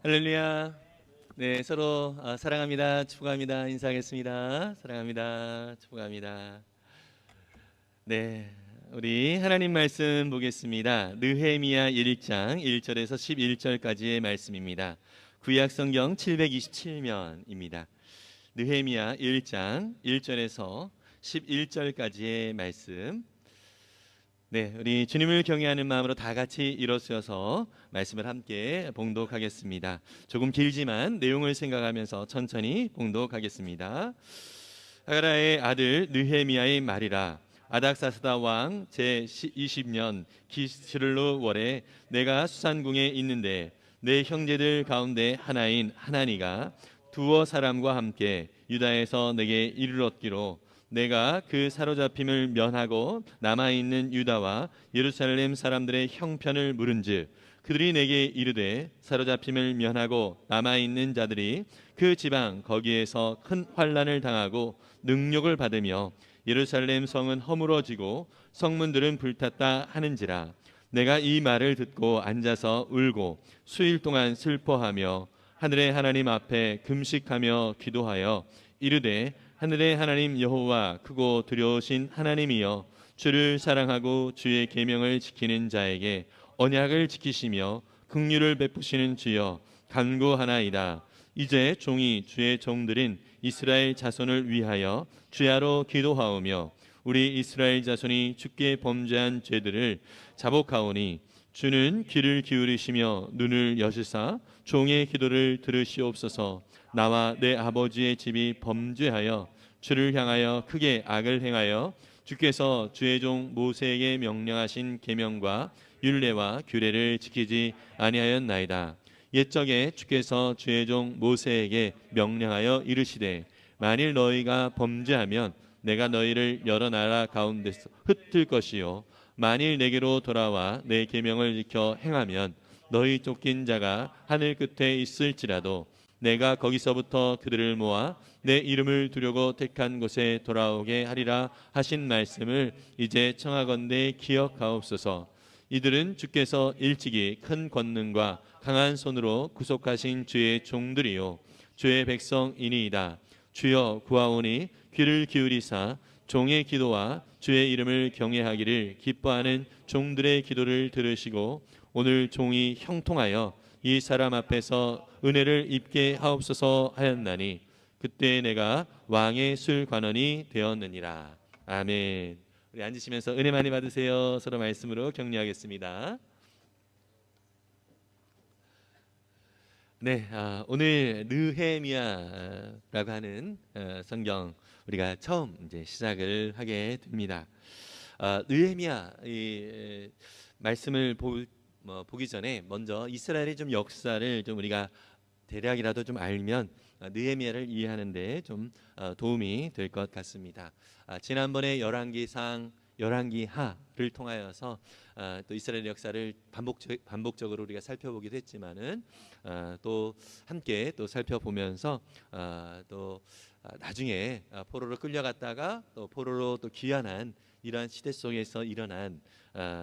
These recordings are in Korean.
할렐루야. 네, 서로 사랑합니다. 축복합니다. 인사하겠습니다. 사랑합니다. 축복합니다. 네, 우리 하나님 말씀 보겠습니다. 느헤미야 1장 1절에서 11절까지의 말씀입니다. 구약 성경 727면입니다. 느헤미야 1장 1절에서 11절까지의 말씀. 네, 우리 주님을 경외하는 마음으로 다 같이 일어서서 말씀을 함께 봉독하겠습니다. 조금 길지만 내용을 생각하면서 천천히 봉독하겠습니다. 하가라의 아들 느헤미야의 말이라. 아닥사스다 왕 제20년 기스르루 월에 내가 수산궁에 있는데 내 형제들 가운데 하나인 하나니가 두어 사람과 함께 유다에서 내게 이르렀기로 내가 그 사로잡힘을 면하고 남아있는 유다와 예루살렘 사람들의 형편을 물은즉 그들이 내게 이르되 사로잡힘을 면하고 남아있는 자들이 그 지방 거기에서 큰 환난을 당하고 능욕을 받으며 예루살렘 성은 허물어지고 성문들은 불탔다 하는지라. 내가 이 말을 듣고 앉아서 울고 수일 동안 슬퍼하며 하늘의 하나님 앞에 금식하며 기도하여 이르되 하늘의 하나님 여호와 크고 두려우신 하나님이여 주를 사랑하고 주의 계명을 지키는 자에게 언약을 지키시며 긍휼을 베푸시는 주여 간구하나이다. 이제 종이 주의 종들인 이스라엘 자손을 위하여 주야로 기도하오며 우리 이스라엘 자손이 주께 범죄한 죄들을 자복하오니 주는 귀를 기울이시며 눈을 여시사 종의 기도를 들으시옵소서. 나와 내 아버지의 집이 범죄하여 주를 향하여 크게 악을 행하여 주께서 주의 종 모세에게 명령하신 계명과 율례와 규례를 지키지 아니하였나이다. 옛적에 주께서 주의 종 모세에게 명령하여 이르시되 만일 너희가 범죄하면 내가 너희를 여러 나라 가운데서 흩을 것이요 만일 내게로 돌아와 내 계명을 지켜 행하면 너희 쫓긴 자가 하늘 끝에 있을지라도 내가 거기서부터 그들을 모아 내 이름을 두려고 택한 곳에 돌아오게 하리라 하신 말씀을 이제 청하건대 기억하옵소서. 이들은 주께서 일찍이 큰 권능과 강한 손으로 구속하신 주의 종들이요 주의 백성이니이다. 주여 구하오니 귀를 기울이사 종의 기도와 주의 이름을 경외하기를 기뻐하는 종들의 기도를 들으시고 오늘 종이 형통하여 이 사람 앞에서 은혜를 입게 하옵소서 하였나니 그때 내가 왕의 술관원이 되었느니라. 아멘. 우리 앉으시면서 은혜 많이 받으세요. 서로 말씀으로 격려하겠습니다. 네, 오늘 느헤미야라고 하는 성경 우리가 처음 이제 시작을 하게 됩니다. 느헤미야 이 말씀을 보기 전에 먼저 이스라엘의 좀 역사를 좀 우리가 대략이라도 좀 알면 느헤미야를 이해하는데 좀 도움이 될 것 같습니다. 지난번에 열왕기상, 열왕기하를 통하여서 또 이스라엘 역사를 반복적으로 우리가 살펴보기도 했지만은 또 함께 또 살펴보면서 또 나중에 포로로 끌려갔다가 또 포로로 또 귀환한 이러한 시대 속에서 일어난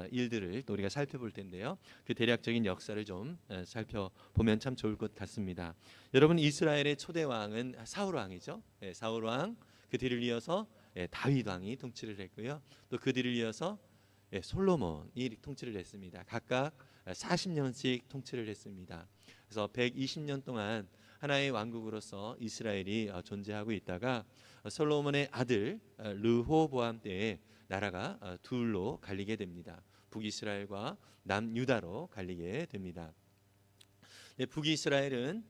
일들을 또 우리가 살펴볼 텐데요. 그 대략적인 역사를 좀 살펴보면 참 좋을 것 같습니다. 여러분 이스라엘의 초대 왕은 사울 왕이죠. 사울 왕, 그 뒤를 이어서 다윗 왕이 통치를 했고요. 또 그 뒤를 이어서 솔로몬이 통치를 했습니다. 각각 40년씩 통치를 했습니다. 그래서 120년 동안 하나의 왕국으로서 이스라엘이 존재하고 있다가 솔로몬의 아들 르호보암 때에 나라가 둘로 갈리게 됩니다. 북이스라엘과 남유다로 갈리게 됩니다. 북이스라엘은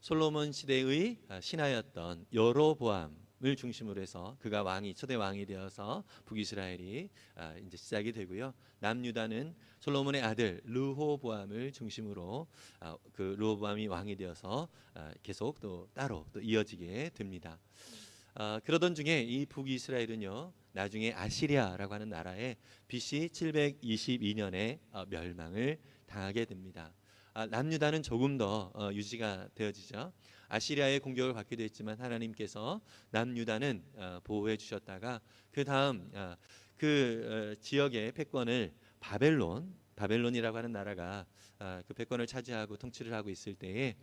솔로몬 시대의 신하였던 여로보암을 중심으로 해서 그가 왕이 초대 왕이 되어서 북이스라엘이 이제 시작이 되고요. 남유다는 솔로몬의 아들 르호보암을 중심으로 그 르호보암이 왕이 되어서 계속 또 따로 또 이어지게 됩니다. 그러던 중에 이 북이스라엘은요 나중에 아시리아라고 하는 나라에 BC 722년에 멸망을 당하게 됩니다. 남유다는 조금 더 유지가 되어지죠. 아시리아의 공격을 받기도 했지만 하나님께서 남유다는 보호해 주셨다가 그 다음 그 지역의 패권을 바벨론 바벨론이라고 하는 나라가 그 패권을 차지하고 통치를 하고 있을 때에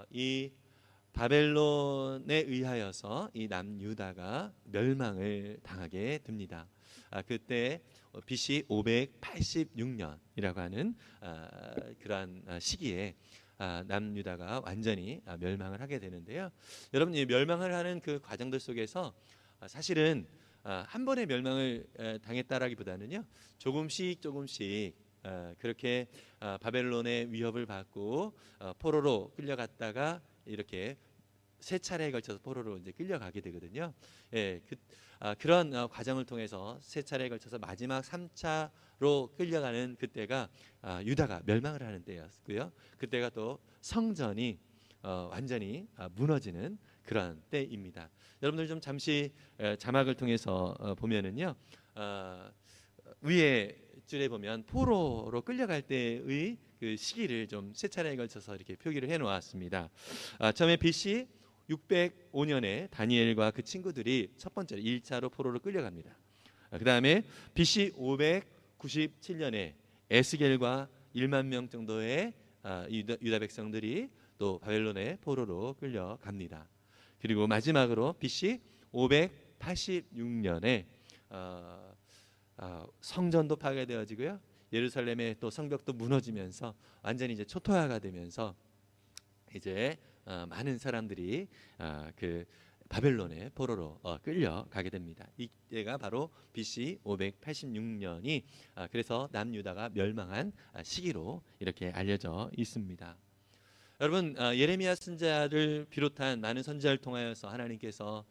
이 바벨론에 의하여서 이 남유다가 멸망을 당하게 됩니다. 그때 BC 586년이라고 하는 그러한 시기에 남유다가 완전히 멸망을 하게 되는데요. 여러분, 이 멸망을 하는 그 과정들 속에서 사실은 한 번에 멸망을 당했다라기보다는요, 조금씩 그렇게 바벨론의 위협을 받고 포로로 끌려갔다가 이렇게 세 차례에 걸쳐서 포로로 이제 끌려가게 되거든요. 예, 그런 과정을 통해서 세 차례에 걸쳐서 마지막 3차로 끌려가는 그때가 유다가 멸망을 하는 때였고요. 그때가 또 성전이 완전히 무너지는 그런 때입니다. 여러분들 좀 잠시 자막을 통해서 보면은요, 위에 줄에 보면 포로로 끌려갈 때의 그 시기를 좀 세 차례에 걸쳐서 이렇게 표기를 해 놓았습니다. 처음에 BC 605년에 다니엘과 그 친구들이 첫 번째로 1차로 포로로 끌려갑니다. 그 다음에 BC 597년에 에스겔과 1만 명 정도의 유다 백성들이 또 바벨론의 포로로 끌려갑니다. 그리고 마지막으로 BC 586년에 성전도 파괴되어지고요, 예루살렘의 또 성벽도 무너지면서 완전히 이제 초토화가 되면서 이제 많은 사람들이 그 바벨론의 포로로 끌려가게 됩니다. 이때가 바로 BC 586년이 그래서 남유다가 멸망한 시기로 이렇게 알려져 있습니다. 여러분, 예레미야 선지자를 비롯한 많은 선지자를 통하여서 하나님께서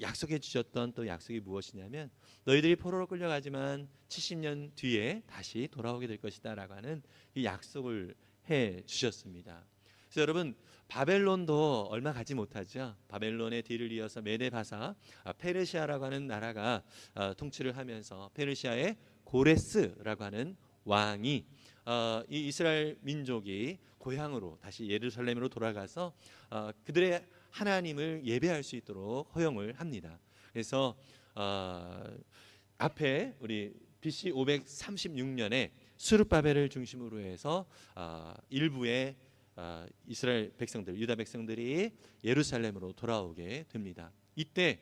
약속해 주셨던 또 약속이 무엇이냐면, 너희들이 포로로 끌려가지만 70년 뒤에 다시 돌아오게 될 것이다 라고 하는 이 약속을 해 주셨습니다. 그래서 여러분, 바벨론도 얼마 가지 못하죠. 바벨론의 뒤를 이어서 메데바사, 페르시아라고 하는 나라가 통치를 하면서 페르시아의 고레스라고 하는 왕이 이 이스라엘 민족이 고향으로 다시 예루살렘으로 돌아가서 그들의 하나님을 예배할 수 있도록 허용을 합니다. 그래서 앞에 우리 BC 536년에 스룹바벨을 중심으로 해서 일부의 이스라엘 백성들, 유다 백성들이 예루살렘으로 돌아오게 됩니다. 이때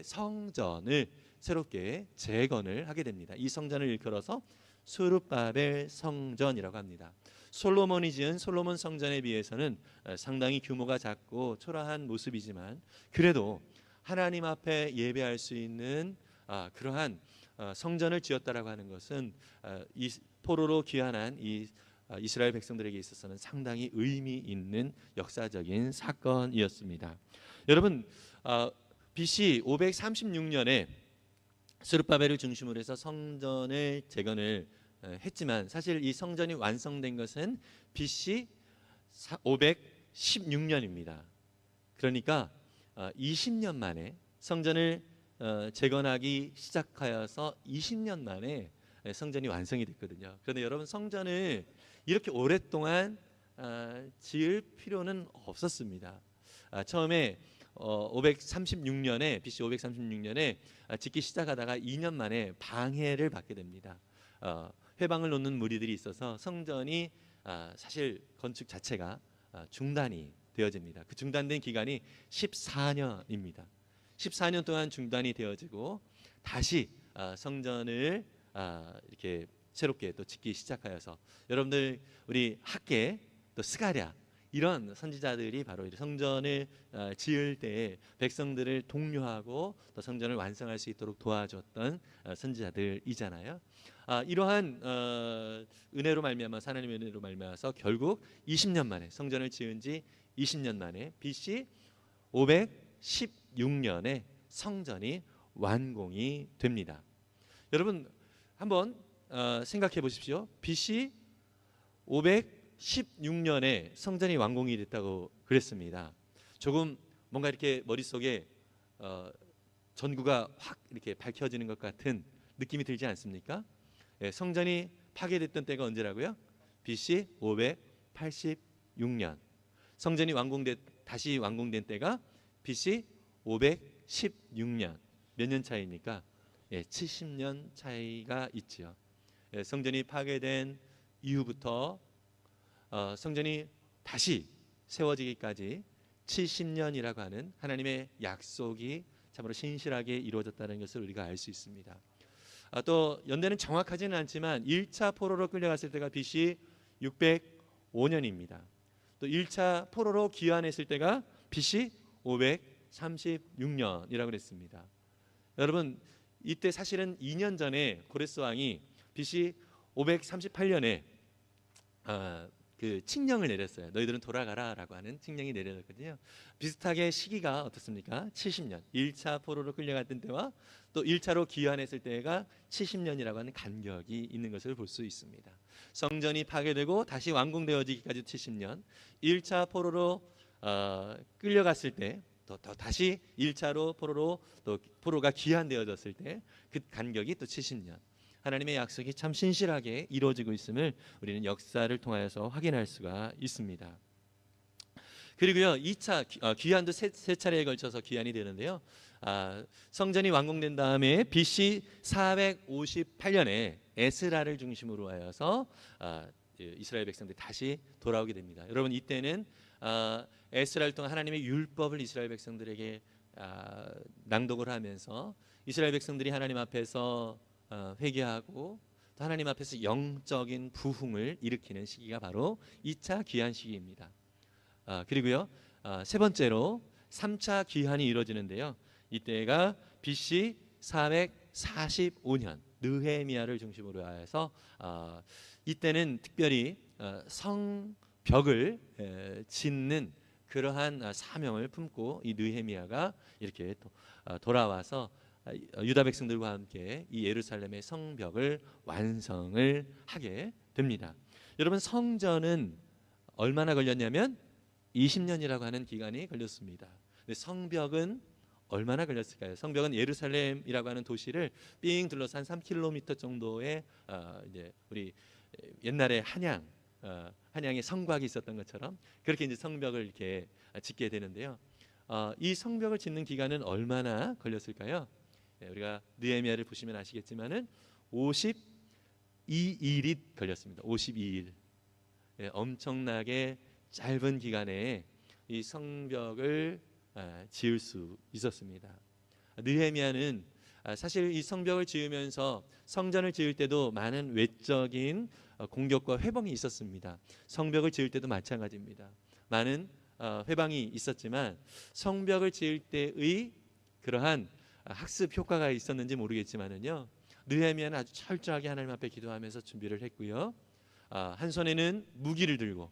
성전을 새롭게 재건을 하게 됩니다. 이 성전을 일컬어서 스룹바벨 성전이라고 합니다. 솔로몬이 지은 솔로몬 성전에 비해서는 상당히 규모가 작고 초라한 모습이지만 그래도 하나님 앞에 예배할 수 있는 그러한 성전을 지었다라고 하는 것은 이 포로로 귀환한 이 이스라엘 백성들에게 있어서는 상당히 의미 있는 역사적인 사건이었습니다. 여러분, BC 536년에 스룹바벨을 중심으로 해서 성전을 재건을 했지만 사실 이 성전이 완성된 것은 BC 516년입니다. 그러니까 20년 만에 성전을 재건하기 시작하여서 20년 만에 성전이 완성이 됐거든요. 그런데 여러분, 성전을 이렇게 오랫동안 지을 필요는 없었습니다. 처음에 536년에 BC 536년에 짓기 시작하다가 2년 만에 방해를 받게 됩니다. 회방을 놓는 무리들이 있어서 성전이 사실 건축 자체가 중단이 되어집니다. 그 중단된 기간이 14년입니다. 14년 동안 중단이 되어지고 다시 성전을 이렇게 새롭게 또 짓기 시작하여서 여러분들 우리 학계 또 스가랴 이런 선지자들이 바로 성전을 지을 때 백성들을 독려하고 또 성전을 완성할 수 있도록 도와줬던 선지자들이잖아요. 이러한 은혜로 말미암아 하나님의 은혜로 말미암아서 결국 20년 만에 성전을 지은 지 20년 만에 BC 516년에 성전이 완공이 됩니다. 여러분 한번 생각해 보십시오. BC 516년에 성전이 완공이 됐다고 그랬습니다. 조금 뭔가 이렇게 머릿속에 전구가 확 이렇게 밝혀지는 것 같은 느낌이 들지 않습니까? 성전이 파괴됐던 때가 언제라고요? BC 586년. 성전이 다시 완공된 때가 BC 516년. 몇 년 차이입니까? 70년 차이가 있지요. 성전이 파괴된 이후부터 성전이 다시 세워지기까지 70년이라고 하는 하나님의 약속이 참으로 신실하게 이루어졌다는 것을 우리가 알 수 있습니다. 또 연대는 정확하지는 않지만 1차 포로로 끌려갔을 때가 BC 605년입니다. 또 1차 포로로 귀환했을 때가 BC 536년이라고 그랬습니다. 여러분, 이때 사실은 2년 전에 고레스 왕이 BC 538년에 그 칙령을 내렸어요. 너희들은 돌아가라라고 하는 칙령이 내려졌거든요. 비슷하게 시기가 어떻습니까? 70년. 1차 포로로 끌려갔던 때와 또 1차로 귀환했을 때가 70년이라고 하는 간격이 있는 것을 볼 수 있습니다. 성전이 파괴되고 다시 완공되어지기까지 70년, 1차 포로로 끌려갔을 때 또 다시 1차로 포로가 귀환되어졌을 때 그 간격이 또 70년. 하나님의 약속이 참 신실하게 이루어지고 있음을 우리는 역사를 통하여서 확인할 수가 있습니다. 그리고요, 2차 귀환도 세 차례에 걸쳐서 귀환이 되는데요. 성전이 완공된 다음에 BC 458년에 에스라를 중심으로 하여서 이스라엘 백성들이 다시 돌아오게 됩니다. 여러분, 이때는 에스라를 통한 하나님의 율법을 이스라엘 백성들에게 낭독을 하면서 이스라엘 백성들이 하나님 앞에서 회개하고 또 하나님 앞에서 영적인 부흥을 일으키는 시기가 바로 2차 귀환 시기입니다. 그리고요, 세 번째로 3차 귀환이 이루어지는데요. 이때가 BC 445년 느헤미야를 중심으로 해서 이때는 특별히 성벽을 짓는 그러한 사명을 품고 이 느헤미야가 이렇게 돌아와서 유다 백성들과 함께 이 예루살렘의 성벽을 완성을 하게 됩니다. 여러분, 성전은 얼마나 걸렸냐면 20년이라고 하는 기간이 걸렸습니다. 근데 성벽은 얼마나 걸렸을까요? 성벽은 예루살렘이라고 하는 도시를 삥 둘러서 한 3km 정도의 이제 우리 옛날에 한양의 성곽이 있었던 것처럼 그렇게 이제 성벽을 이렇게 짓게 되는데요. 이 성벽을 짓는 기간은 얼마나 걸렸을까요? 우리가 느헤미야를 보시면 아시겠지만은 52일이 걸렸습니다. 52일. 엄청나게 짧은 기간에 이 성벽을 지을 수 있었습니다. 느헤미야는 사실 이 성벽을 지으면서 성전을 지을 때도 많은 외적인 공격과 회방이 있었습니다. 성벽을 지을 때도 마찬가지입니다. 많은 회방이 있었지만 성벽을 지을 때의 그러한 학습 효과가 있었는지 모르겠지만은요, 느헤미야는 아주 철저하게 하나님 앞에 기도하면서 준비를 했고요. 한 손에는 무기를 들고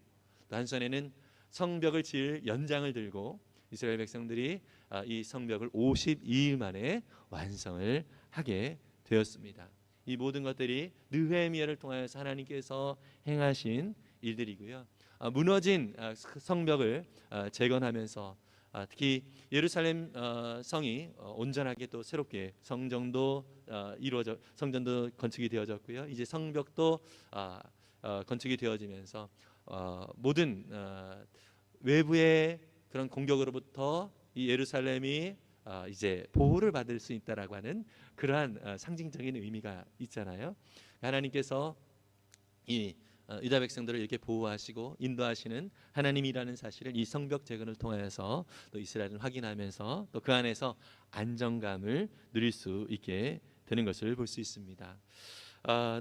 또 한 손에는 성벽을 지을 연장을 들고 이스라엘 백성들이 이 성벽을 52일 만에 완성을 하게 되었습니다. 이 모든 것들이 느헤미야를 통하여서 하나님께서 행하신 일들이고요. 무너진 성벽을 재건하면서 특히 예루살렘 성이 온전하게 또 새롭게 성전도 건축이 되어졌고요. 이제 성벽도 건축이 되어지면서 모든 외부의 그런 공격으로부터 이 예루살렘이 이제 보호를 받을 수 있다라고 하는 그러한 상징적인 의미가 있잖아요. 하나님께서 이 유다 백성들을 이렇게 보호하시고 인도하시는 하나님이라는 사실을 이 성벽 재건을 통해서 또 이스라엘은 확인하면서 또 그 안에서 안정감을 누릴 수 있게 되는 것을 볼 수 있습니다.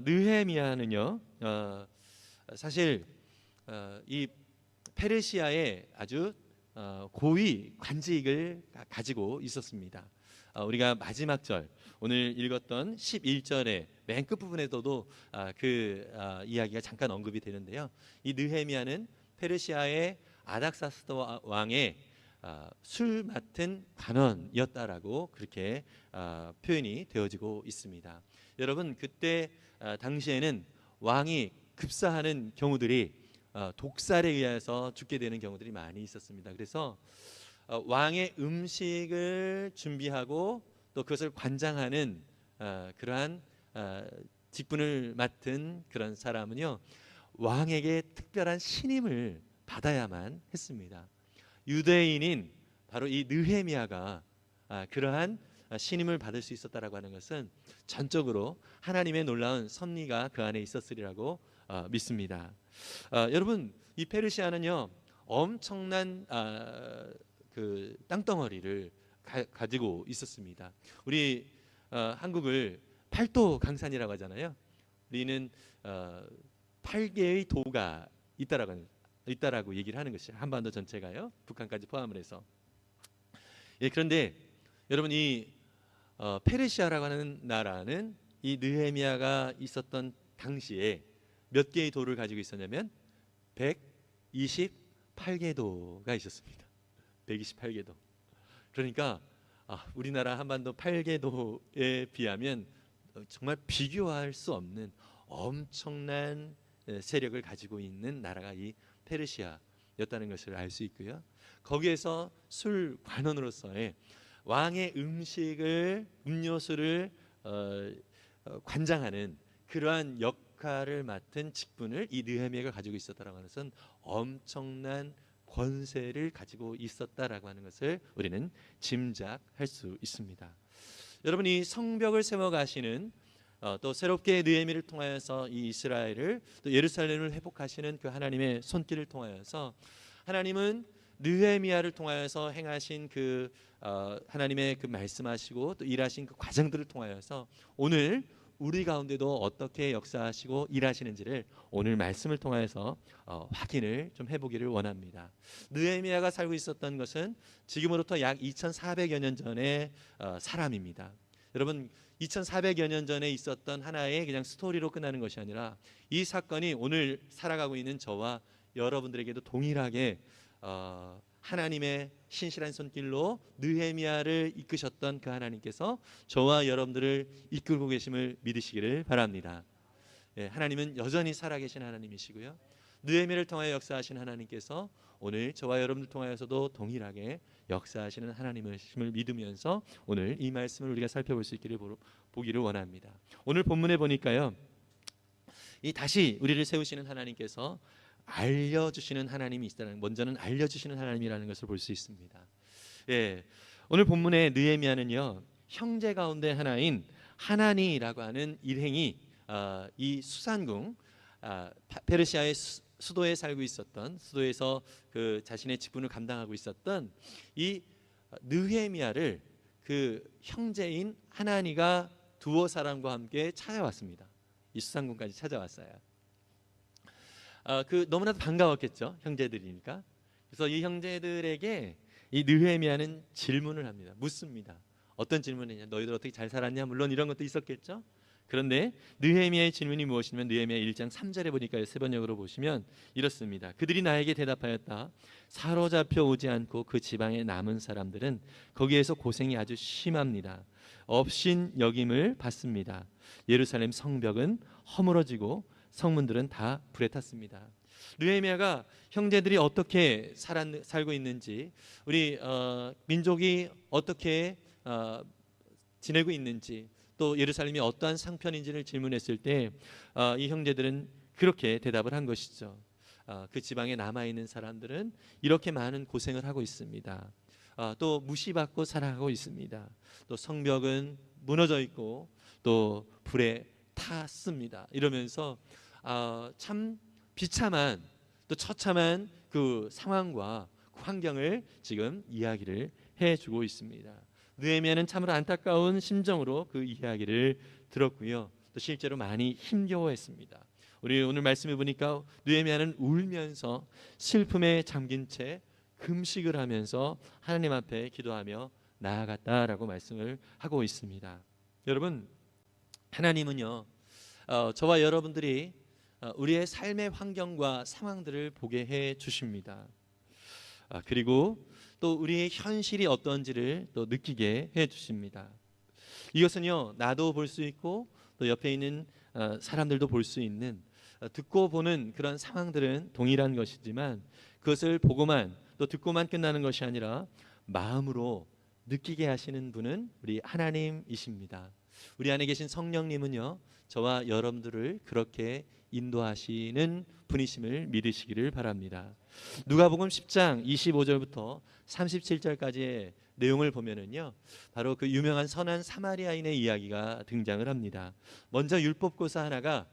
느헤미야는요, 사실 이 페르시아의 아주 고위 관직을 가지고 있었습니다. 우리가 마지막 절 오늘 읽었던 11절의 맨 끝부분에서도 그 이야기가 잠깐 언급이 되는데요. 이 느헤미야는 페르시아의 아닥사스다 왕의 술 맡은 관원이었다라고 그렇게 표현이 되어지고 있습니다. 여러분, 그때 당시에는 왕이 급사하는 경우들이 독살에 의해서 죽게 되는 경우들이 많이 있었습니다. 그래서 왕의 음식을 준비하고 또 그것을 관장하는 그러한 직분을 맡은 그런 사람은요, 왕에게 특별한 신임을 받아야만 했습니다. 유대인인 바로 이 느헤미야가 그러한 신임을 받을 수 있었다라고 하는 것은 전적으로 하나님의 놀라운 섭리가 그 안에 있었으리라고 믿습니다. 여러분, 이 페르시아는요 엄청난 그 땅덩어리를 가지고 있었습니다. 우리 한국을 팔도 강산이라고 하잖아요. 우리는 8개의 도가 있다라고 얘기를 하는 것이 한반도 전체가요, 북한까지 포함을 해서. 예, 그런데 여러분, 이 페르시아라고 하는 나라는 이 느헤미야가 있었던 당시에 몇 개의 도를 가지고 있었냐면 128개 도가 있었습니다. 128개 도. 그러니까 우리나라 한반도 8개 도에 비하면 정말 비교할 수 없는 엄청난 세력을 가지고 있는 나라가 이 페르시아였다는 것을 알 수 있고요. 거기에서 술 관원으로서의 왕의 음료수를 관장하는 그러한 역할을 맡은 직분을 이 느헤미야가 가지고 있었다라고 하는 것은 엄청난 권세를 가지고 있었다라고 하는 것을 우리는 짐작할 수 있습니다. 여러분이 성벽을 세워가시는 또 새롭게 느헤미야를 통하여서 이 이스라엘을 또 예루살렘을 회복하시는 그 하나님의 손길을 통하여서 하나님은 느헤미야를 통하여서 행하신 그 하나님의 그 말씀하시고 또 일하신 그 과정들을 통하여서 오늘 우리 가운데도 어떻게 역사하시고 일하시는지를 오늘 말씀을 통해서 확인을 좀 해보기를 원합니다. 느헤미야가 살고 있었던 것은 지금으로부터 약 2400여 년 전의 사람입니다. 여러분, 2400여 년 전에 있었던 하나의 그냥 스토리로 끝나는 것이 아니라 이 사건이 오늘 살아가고 있는 저와 여러분들에게도 동일하게 하나님의 신실한 손길로 느헤미야를 이끄셨던 그 하나님께서 저와 여러분들을 이끌고 계심을 믿으시기를 바랍니다. 예, 하나님은 여전히 살아계신 하나님이시고요, 느헤미야를 통하여 역사하신 하나님께서 오늘 저와 여러분들 통하여서도 동일하게 역사하시는 하나님이심을 믿으면서 오늘 이 말씀을 우리가 살펴볼 수 있기를 보기를 원합니다. 오늘 본문에 보니까요, 이 다시 우리를 세우시는 하나님께서 알려주시는 하나님이 있다는, 먼저는 알려주시는 하나님이라는 것을 볼 수 있습니다. 예, 오늘 본문의 느헤미야는요 형제 가운데 하나인 하나니라고 하는 일행이 이 수산궁 페르시아의 수도에 살고 있었던, 수도에서 그 자신의 직분을 감당하고 있었던 이 느헤미야를 그 형제인 하나니가 두어 사람과 함께 찾아왔습니다. 이 수산궁까지 찾아왔어요. 그 너무나도 반가웠겠죠, 형제들이니까. 그래서 이 형제들에게 이 느헤미야는 질문을 합니다. 묻습니다. 어떤 질문이냐? 너희들 어떻게 잘 살았냐? 물론 이런 것도 있었겠죠. 그런데 느헤미야의 질문이 무엇이냐면 느헤미야 1장 3절에 보니까 세 번역으로 보시면 이렇습니다. 그들이 나에게 대답하였다. 사로잡혀 오지 않고 그 지방에 남은 사람들은 거기에서 고생이 아주 심합니다. 업신 여김을 받습니다. 예루살렘 성벽은 허물어지고 성문들은 다 불에 탔습니다. 느헤미야가 형제들이 어떻게 살고 있는지, 우리 민족이 어떻게 지내고 있는지, 또 예루살렘이 어떠한 상편인지를 질문했을 때 이 형제들은 그렇게 대답을 한 것이죠. 그 지방에 남아있는 사람들은 이렇게 많은 고생을 하고 있습니다. 또 무시받고 살아가고 있습니다. 또 성벽은 무너져 있고 또 불에 탔습니다. 이러면서 참 비참한 또 처참한 그 상황과 그 환경을 지금 이야기를 해주고 있습니다. 느헤미야는 참으로 안타까운 심정으로 그 이야기를 들었고요, 또 실제로 많이 힘겨워했습니다. 우리 오늘 말씀해 보니까 느헤미야는 울면서 슬픔에 잠긴 채 금식을 하면서 하나님 앞에 기도하며 나아갔다라고 말씀을 하고 있습니다. 여러분, 하나님은요 저와 여러분들이 우리의 삶의 환경과 상황들을 보게 해 주십니다. 그리고 또 우리의 현실이 어떤지를 또 느끼게 해 주십니다. 이것은요 나도 볼 수 있고 또 옆에 있는 사람들도 볼 수 있는, 듣고 보는 그런 상황들은 동일한 것이지만 그것을 보고만 또 듣고만 끝나는 것이 아니라 마음으로 느끼게 하시는 분은 우리 하나님이십니다. 우리 안에 계신 성령님은요 저와 여러분들을 그렇게 인도하시는 분이심을 믿으시기를 바랍니다. 누가복음 10장 25절부터 37절까지의 내용을 보면은요, 바로 그 유명한 선한 사마리아인의 이야기가 등장을 합니다. 먼저 율법교사가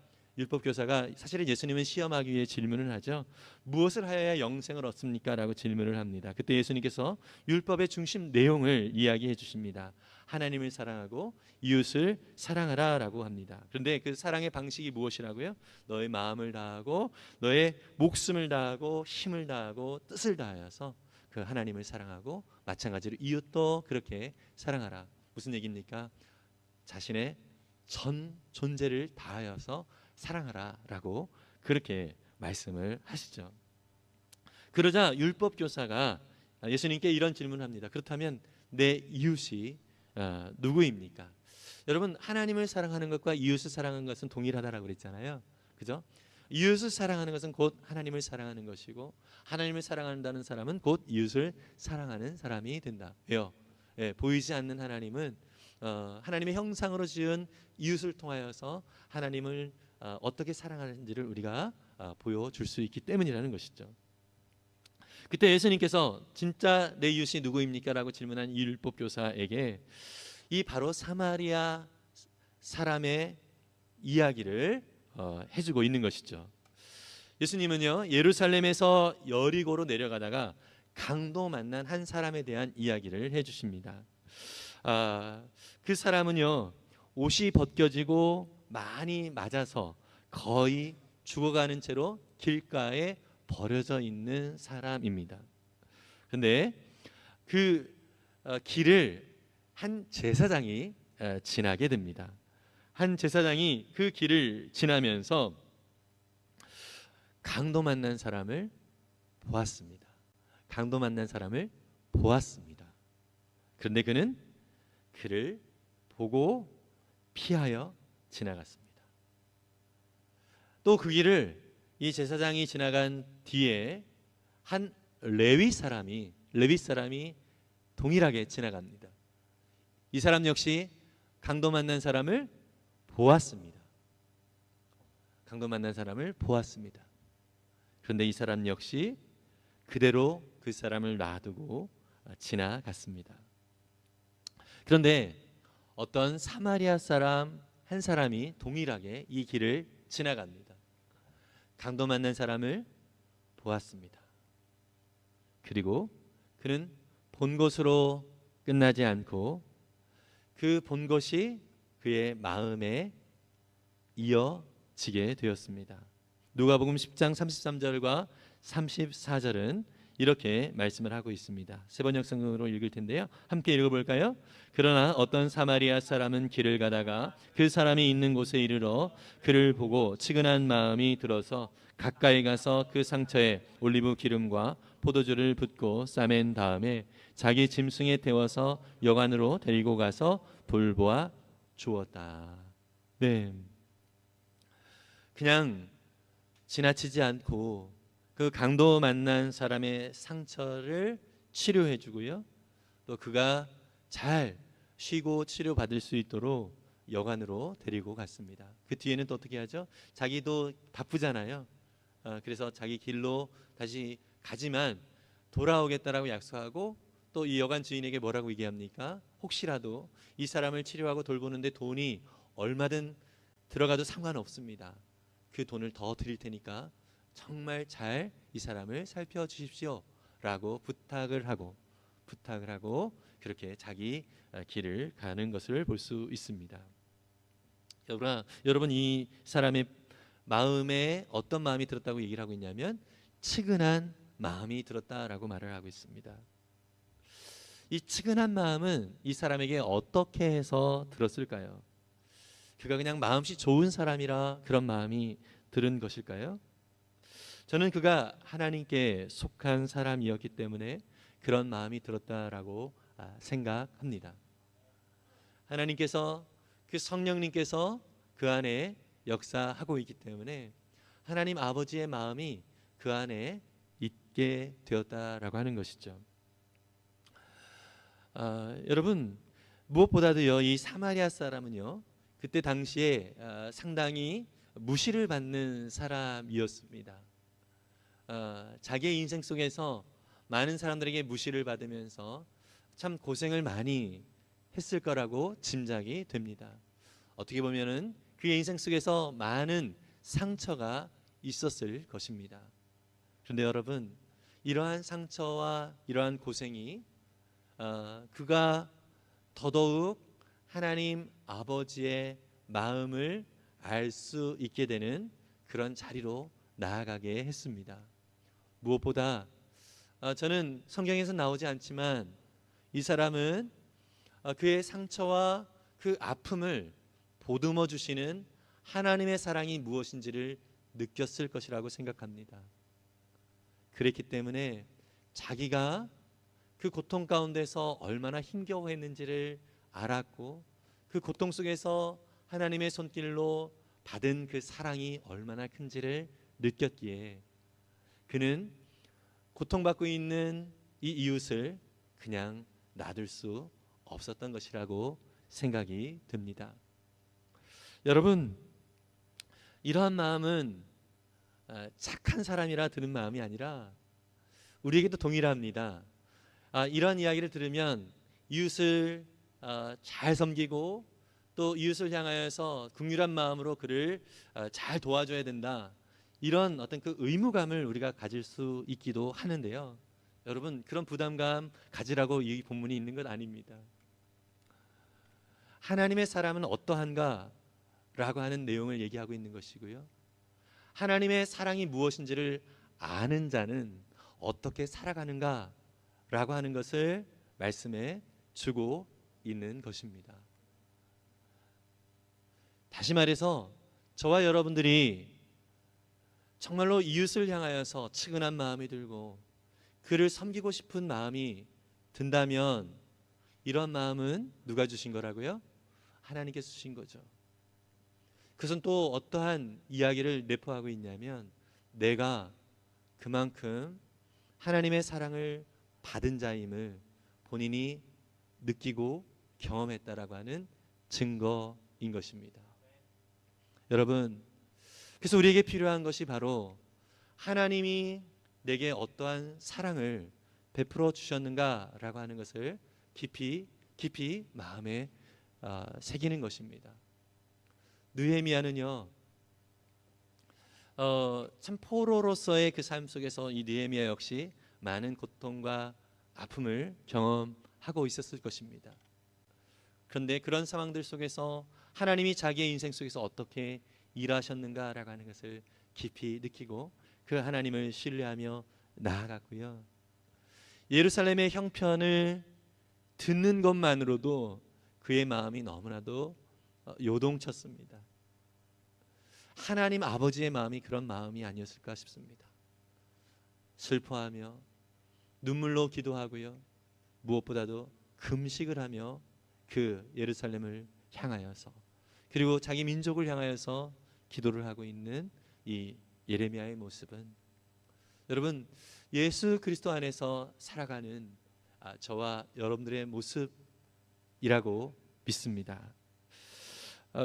사실은 예수님은 시험하기 위해 질문을 하죠. 무엇을 하여야 영생을 얻습니까? 라고 질문을 합니다. 그때 예수님께서 율법의 중심 내용을 이야기해 주십니다. 하나님을 사랑하고 이웃을 사랑하라 라고 합니다. 그런데 그 사랑의 방식이 무엇이라고요? 너의 마음을 다하고 너의 목숨을 다하고 힘을 다하고 뜻을 다하여서 그 하나님을 사랑하고 마찬가지로 이웃도 그렇게 사랑하라. 무슨 얘기입니까? 자신의 전 존재를 다하여서 사랑하라 라고 그렇게 말씀을 하시죠. 그러자 율법교사가 예수님께 이런 질문을 합니다. 그렇다면 내 이웃이 누구입니까? 여러분, 하나님을 사랑하는 것과 이웃을 사랑하는 것은 동일하다라고 그랬잖아요. 그죠? 이웃을 사랑하는 것은 곧 하나님을 사랑하는 것이고, 하나님을 사랑한다는 사람은 곧 이웃을 사랑하는 사람이 된다. 왜요? 보이지 않는 하나님은 하나님의 형상으로 지은 이웃을 통하여서 하나님을 어떻게 사랑하는지를 우리가 보여줄 수 있기 때문이라는 것이죠. 그때 예수님께서 진짜 내 이웃이 누구입니까? 라고 질문한 이 율법교사에게 이 바로 사마리아 사람의 이야기를 해주고 있는 것이죠. 예수님은요, 예루살렘에서 여리고로 내려가다가 강도 만난 한 사람에 대한 이야기를 해주십니다. 그 사람은요, 옷이 벗겨지고 많이 맞아서 거의 죽어가는 채로 길가에 버려져 있는 사람입니다. 그런데 그 길을 한 제사장이 지나게 됩니다. 한 제사장이 그 길을 지나면서 강도 만난 사람을 보았습니다. 강도 만난 사람을 보았습니다. 그런데 그는 그를 보고 피하여 지나갔습니다. 또 그 길을 이 제사장이 지나간 뒤에 한 레위 사람이 동일하게 지나갑니다. 이 사람 역시 강도 만난 사람을 보았습니다. 강도 만난 사람을 보았습니다. 그런데 이 사람 역시 그대로 그 사람을 놔두고 지나갔습니다. 그런데 어떤 사마리아 사람 한 사람이 동일하게 이 길을 지나갑니다. 강도 만난 사람을 보았습니다. 그리고 그는 본 것으로 끝나지 않고 그 본 것이 그의 마음에 이어지게 되었습니다. 누가복음 10장 33절과 34절은 이렇게 말씀을 하고 있습니다. 세번역 성경으로 읽을 텐데요, 함께 읽어볼까요? 그러나 어떤 사마리아 사람은 길을 가다가 그 사람이 있는 곳에 이르러 그를 보고 치근한 마음이 들어서 가까이 가서 그 상처에 올리브 기름과 포도주를 붓고 싸맨 다음에 자기 짐승에 태워서 여관으로 데리고 가서 돌보아 주었다. 네, 그냥 지나치지 않고 그 강도 만난 사람의 상처를 치료해 주고요, 또 그가 잘 쉬고 치료받을 수 있도록 여관으로 데리고 갔습니다. 그 뒤에는 또 어떻게 하죠? 자기도 바쁘잖아요. 그래서 자기 길로 다시 가지만 돌아오겠다라고 약속하고, 또 이 여관 주인에게 뭐라고 얘기합니까? 혹시라도 이 사람을 치료하고 돌보는데 돈이 얼마든 들어가도 상관없습니다. 그 돈을 더 드릴 테니까 정말 잘 이 사람을 살펴주십시오 라고 부탁을 하고 그렇게 자기 길을 가는 것을 볼 수 있습니다. 여러분, 이 사람의 마음에 어떤 마음이 들었다고 얘기를 하고 있냐면 측은한 마음이 들었다라고 말을 하고 있습니다. 이 측은한 마음은 이 사람에게 어떻게 해서 들었을까요? 그가 그냥 마음씨 좋은 사람이라 그런 마음이 들은 것일까요? 저는 그가 하나님께 속한 사람이었기 때문에 그런 마음이 들었다라고 생각합니다. 하나님께서, 그 성령님께서 그 안에 역사하고 있기 때문에 하나님 아버지의 마음이 그 안에 있게 되었다라고 하는 것이죠. 여러분, 무엇보다도요, 이 사마리아 사람은요, 그때 당시에 상당히 무시를 받는 사람이었습니다. 자기의 인생 속에서 많은 사람들에게 무시를 받으면서 참 고생을 많이 했을 거라고 짐작이 됩니다. 어떻게 보면은 그의 인생 속에서 많은 상처가 있었을 것입니다. 그런데 여러분, 이러한 상처와 이러한 고생이 그가 더더욱 하나님 아버지의 마음을 알 수 있게 되는 그런 자리로 나아가게 했습니다. 무엇보다 저는 성경에서 나오지 않지만 이 사람은 그의 상처와 그 아픔을 보듬어 주시는 하나님의 사랑이 무엇인지를 느꼈을 것이라고 생각합니다. 그랬기 때문에 자기가 그 고통 가운데서 얼마나 힘겨워했는지를 알았고, 그 고통 속에서 하나님의 손길로 받은 그 사랑이 얼마나 큰지를 느꼈기에 그는 고통받고 있는 이 이웃을 그냥 놔둘 수 없었던 것이라고 생각이 듭니다. 여러분, 이러한 마음은 착한 사람이라 드는 마음이 아니라 우리에게도 동일합니다. 이런 이야기를 들으면 이웃을 잘 섬기고 또 이웃을 향하여서 긍휼한 마음으로 그를 잘 도와줘야 된다, 이런 어떤 그 의무감을 우리가 가질 수 있기도 하는데요. 여러분, 그런 부담감 가지라고 이 본문이 있는 것 아닙니다. 하나님의 사람은 어떠한가 라고 하는 내용을 얘기하고 있는 것이고요, 하나님의 사랑이 무엇인지를 아는 자는 어떻게 살아가는가 라고 하는 것을 말씀해 주고 있는 것입니다. 다시 말해서 저와 여러분들이 정말로 이웃을 향하여서 측은한 마음이 들고 그를 섬기고 싶은 마음이 든다면 이런 마음은 누가 주신 거라고요? 하나님께서 주신 거죠. 그것은 또 어떠한 이야기를 내포하고 있냐면 내가 그만큼 하나님의 사랑을 받은 자임을 본인이 느끼고 경험했다라고 하는 증거인 것입니다. 여러분, 그래서 우리에게 필요한 것이 바로 하나님이 내게 어떠한 사랑을 베풀어 주셨는가라고 하는 것을 깊이 마음에 새기는 것입니다. 느헤미야는요, 참 포로로서의 그 삶 속에서 이 느헤미야 역시 많은 고통과 아픔을 경험하고 있었을 것입니다. 그런데 그런 상황들 속에서 하나님이 자기의 인생 속에서 어떻게 일하셨는가라고 하는 것을 깊이 느끼고 그 하나님을 신뢰하며 나아갔고요, 예루살렘의 형편을 듣는 것만으로도 그의 마음이 너무나도 요동쳤습니다. 하나님 아버지의 마음이 그런 마음이 아니었을까 싶습니다. 슬퍼하며 눈물로 기도하고요, 무엇보다도 금식을 하며 그 예루살렘을 향하여서, 그리고 자기 민족을 향하여서 기도를 하고 있는 이 예레미야의 모습은 여러분, 예수 그리스도 안에서 살아가는 저와 여러분들의 모습이라고 믿습니다.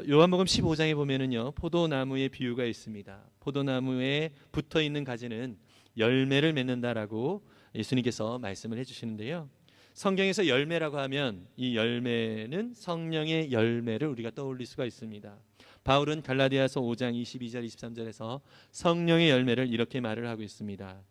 요한복음 15장에 보면은요, 포도나무의 비유가 있습니다. 포도나무에 붙어 있는 가지는 열매를 맺는다라고 예수님께서 말씀을 해주시는데요, 성경에서 열매라고 하면 이 열매는 성령의 열매를 우리가 떠올릴 수가 있습니다. 바울은 갈라디아서 5장 22절 23절에서 성령의 열매를 이렇게 말을 하고 있습니다.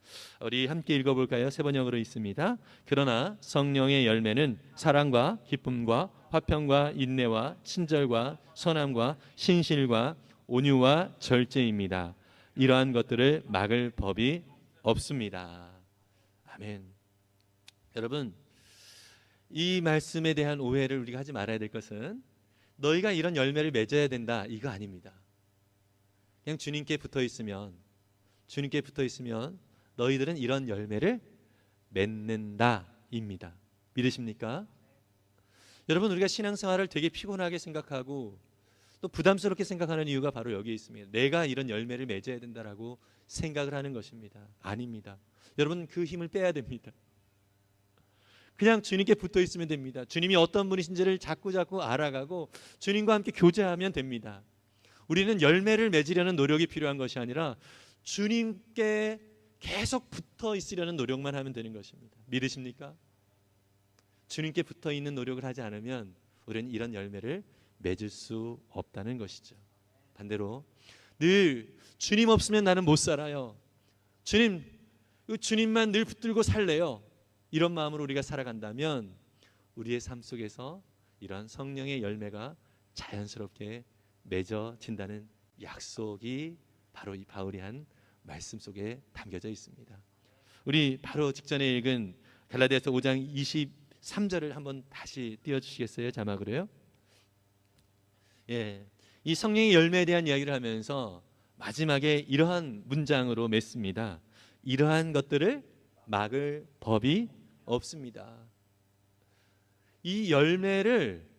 우리 함께 읽어볼까요? 세 번역으로 있습니다. 그러나 성령의 열매는 사랑과 기쁨과 화평과 인내와 친절과 선함과 신실과 온유와 절제입니다. 이러한 것들을 막을 법이 없습니다. 아멘. 여러분, 이 말씀에 대한 오해를 우리가 하지 말아야 될 것은 너희가 이런 열매를 맺어야 된다, 이거 아닙니다. 그냥 주님께 붙어 있으면 너희들은 이런 열매를 맺는다입니다. 믿으십니까? 여러분, 우리가 신앙생활을 되게 피곤하게 생각하고 또 부담스럽게 생각하는 이유가 바로 여기에 있습니다. 내가 이런 열매를 맺어야 된다라고 생각을 하는 것입니다. 아닙니다. 여러분, 그 힘을 빼야 됩니다. 그냥 주님께 붙어 있으면 됩니다. 주님이 어떤 분이신지를 자꾸 알아가고 주님과 함께 교제하면 됩니다. 우리는 열매를 맺으려는 노력이 필요한 것이 아니라 주님께 계속 붙어 있으려는 노력만 하면 되는 것입니다. 믿으십니까? 주님께 붙어 있는 노력을 하지 않으면 우리는 이런 열매를 맺을 수 없다는 것이죠. 반대로 늘 주님 없으면 나는 못 살아요. 주님만 늘 붙들고 살래요. 이런 마음으로 우리가 살아간다면 우리의 삶 속에서 이런 성령의 열매가 자연스럽게 맺어진다는 약속이 바로 이 바울이 한 말씀 속에 담겨져 있습니다. 우리 바로 직전에 읽은 갈라디아서 5장 23절을 한번 다시 띄워주시겠어요? 자막으로요. 예, 이 성령의 열매에 대한 이야기를 하면서 마지막에 이러한 문장으로 맺습니다. 이러한 것들을 막을 법이 없습니다. 이 열매를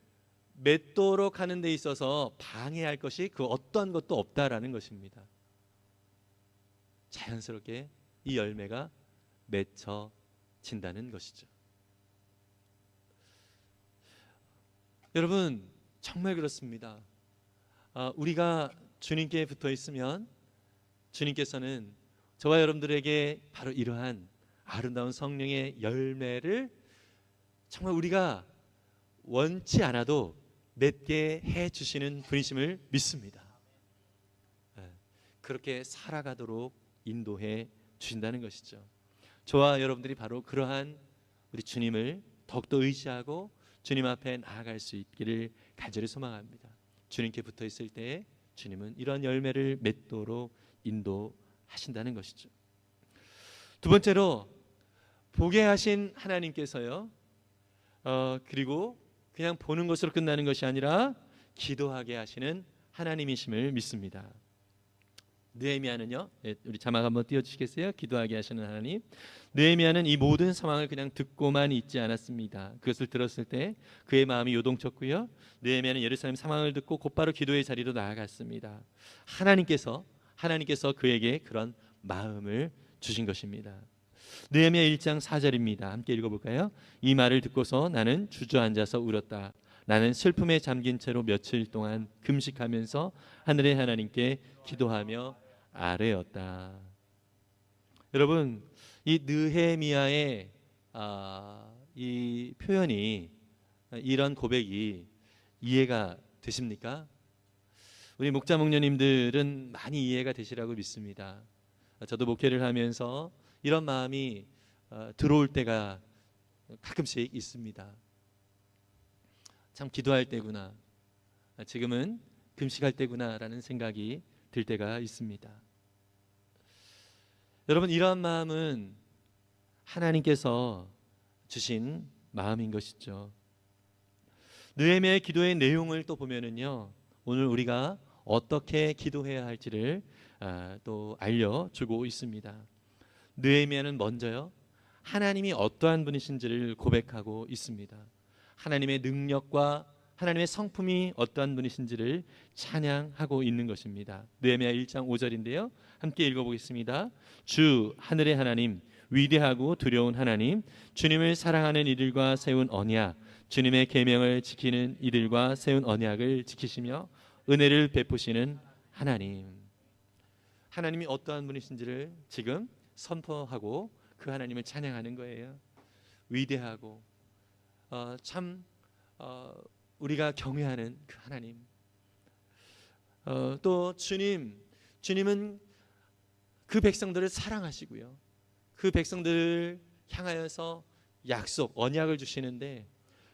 맺도록 하는 데 있어서 방해할 것이 그 어떠한 것도 없다라는 것입니다. 자연스럽게 이 열매가 맺혀진다는 것이죠. 여러분 정말 그렇습니다. 우리가 주님께 붙어 있으면 주님께서는 저와 여러분들에게 바로 이러한 아름다운 성령의 열매를 정말 우리가 원치 않아도 맺게 해주시는 분이심을 믿습니다. 그렇게 살아가도록 인도해 주신다는 것이죠. 저와 여러분들이 바로 그러한 우리 주님을 더욱더 의지하고 주님 앞에 나아갈 수 있기를 간절히 소망합니다. 주님께 붙어 있을 때 주님은 이런 열매를 맺도록 인도하신다는 것이죠. 두 번째로 보게 하신 하나님께서요, 그리고 그냥 보는 것으로 끝나는 것이 아니라 기도하게 하시는 하나님이심을 믿습니다. 느헤미야는요, 우리 자막 한번 띄워주시겠어요? 기도하게 하시는 하나님. 느헤미야는 이 모든 상황을 그냥 듣고만 있지 않았습니다. 그것을 들었을 때 그의 마음이 요동쳤고요, 느헤미야는 예루살렘 상황을 듣고 곧바로 기도의 자리로 나아갔습니다. 하나님께서 그에게 그런 마음을 주신 것입니다. 느헤미야 1장 4절입니다. 함께 읽어볼까요? 이 말을 듣고서 나는 주저앉아서 울었다. 나는 슬픔에 잠긴 채로 며칠 동안 금식하면서 하늘의 하나님께 기도하며 아뢰었다. 여러분, 이 느헤미야의 이 표현이, 이런 고백이 이해가 되십니까? 우리 목자 목녀님들은 많이 이해가 되시라고 믿습니다. 저도 목회를 하면서 이런 마음이 들어올 때가 가끔씩 있습니다. 참 기도할 때구나, 지금은 금식할 때구나라는 생각이 들 때가 있습니다. 여러분, 이러한 마음은 하나님께서 주신 마음인 것이죠. 느헤미야의 기도의 내용을 또 보면은요, 오늘 우리가 어떻게 기도해야 할지를 또 알려주고 있습니다. 느헤미야는 먼저요, 하나님이 어떠한 분이신지를 고백하고 있습니다. 하나님의 능력과 하나님의 성품이 어떠한 분이신지를 찬양하고 있는 것입니다. 느헤미야 1장 5절인데요. 함께 읽어보겠습니다. 주 하늘의 하나님, 위대하고 두려운 하나님, 주님을 사랑하는 이들과 세운 언약, 주님의 계명을 지키는 이들과 세운 언약을 지키시며 은혜를 베푸시는 하나님. 하나님이 어떠한 분이신지를 지금 선포하고 그 하나님을 찬양하는 거예요. 위대하고 우리가 경외하는 그 하나님. 또 주님은 그 백성들을 사랑하시고요, 그 백성들을 향하여서 언약을 주시는데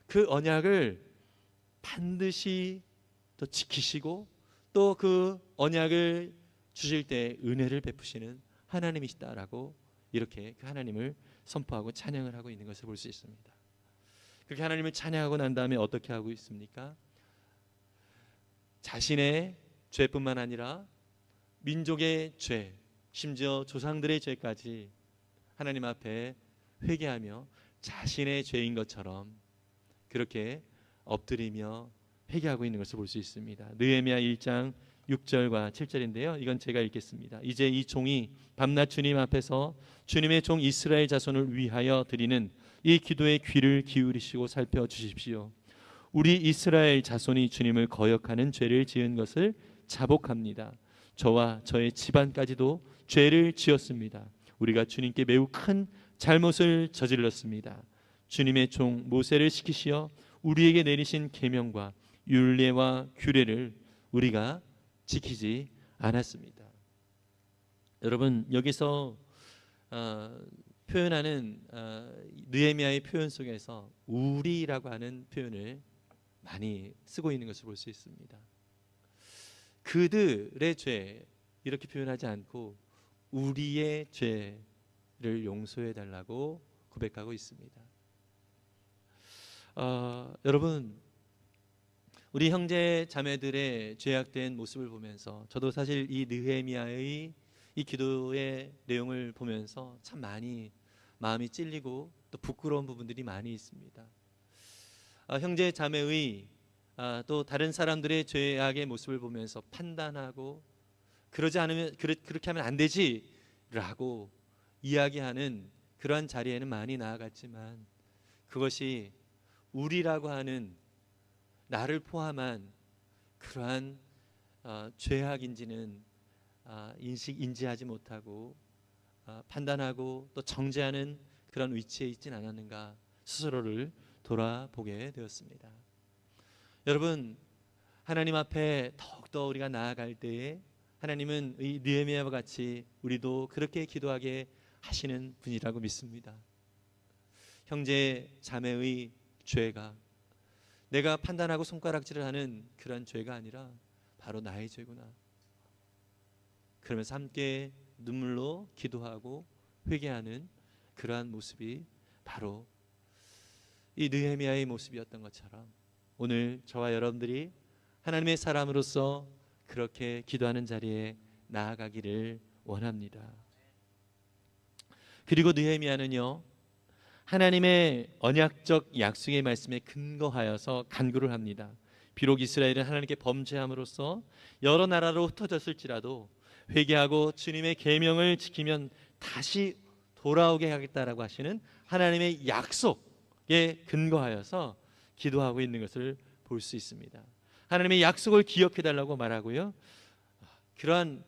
그 언약을 반드시 또 지키시고 또 그 언약을 주실 때 은혜를 베푸시는 하나님이시다라고 이렇게 그 하나님을 선포하고 찬양을 하고 있는 것을 볼 수 있습니다. 그렇게 하나님을 찬양하고 난 다음에 어떻게 하고 있습니까? 자신의 죄뿐만 아니라 민족의 죄, 심지어 조상들의 죄까지 하나님 앞에 회개하며 자신의 죄인 것처럼 그렇게 엎드리며 회개하고 있는 것을 볼 수 있습니다. 느헤미야 1장 6절과 7절인데요. 이건 제가 읽겠습니다. 이제 이 종이 밤낮 주님 앞에서 주님의 종 이스라엘 자손을 위하여 드리는 이 기도의 귀를 기울이시고 살펴주십시오. 우리 이스라엘 자손이 주님을 거역하는 죄를 지은 것을 자복합니다. 저와 저의 집안까지도 죄를 지었습니다. 우리가 주님께 매우 큰 잘못을 저질렀습니다. 주님의 종 모세를 시키시어 우리에게 내리신 계명과 율례와 규례를 우리가 지키지 않았습니다. 여러분, 여기서 표현하는 느헤미야의 표현 속에서 우리라고 하는 표현을 많이 쓰고 있는 것을 볼 수 있습니다. 그들의 죄 이렇게 표현하지 않고 우리의 죄를 용서해 달라고 고백하고 있습니다. 여러분, 우리 형제 자매들의 죄악된 모습을 보면서 저도 사실 이 느헤미야의 이 기도의 내용을 보면서 참 많이 마음이 찔리고 또 부끄러운 부분들이 많이 있습니다. 형제 자매의 또 다른 사람들의 죄악의 모습을 보면서 판단하고 그러지 않으면 그렇게 하면 안 되지라고 이야기하는 그러한 자리에는 많이 나아갔지만 그것이 우리라고 하는 나를 포함한 그러한 죄악인지는 인지하지 못하고 판단하고 또 정죄하는 그런 위치에 있진 않았는가 스스로를 돌아보게 되었습니다. 여러분, 하나님 앞에 더욱더 우리가 나아갈 때에 하나님은 이 느헤미야와 같이 우리도 그렇게 기도하게 하시는 분이라고 믿습니다. 형제 자매의 죄가 내가 판단하고 손가락질을 하는 그런 죄가 아니라 바로 나의 죄구나. 그러면서 함께 눈물로 기도하고 회개하는 그러한 모습이 바로 이 느헤미야의 모습이었던 것처럼 오늘 저와 여러분들이 하나님의 사람으로서 그렇게 기도하는 자리에 나아가기를 원합니다. 그리고 느헤미야는요, 하나님의 언약적 약속의 말씀에 근거하여서 간구를 합니다. 비록 이스라엘은 하나님께 범죄함으로써 여러 나라로 흩어졌을지라도 회개하고 주님의 계명을 지키면 다시 돌아오게 하겠다라고 하시는 하나님의 약속에 근거하여서 기도하고 있는 것을 볼 수 있습니다. 하나님의 약속을 기억해달라고 말하고요, 그러한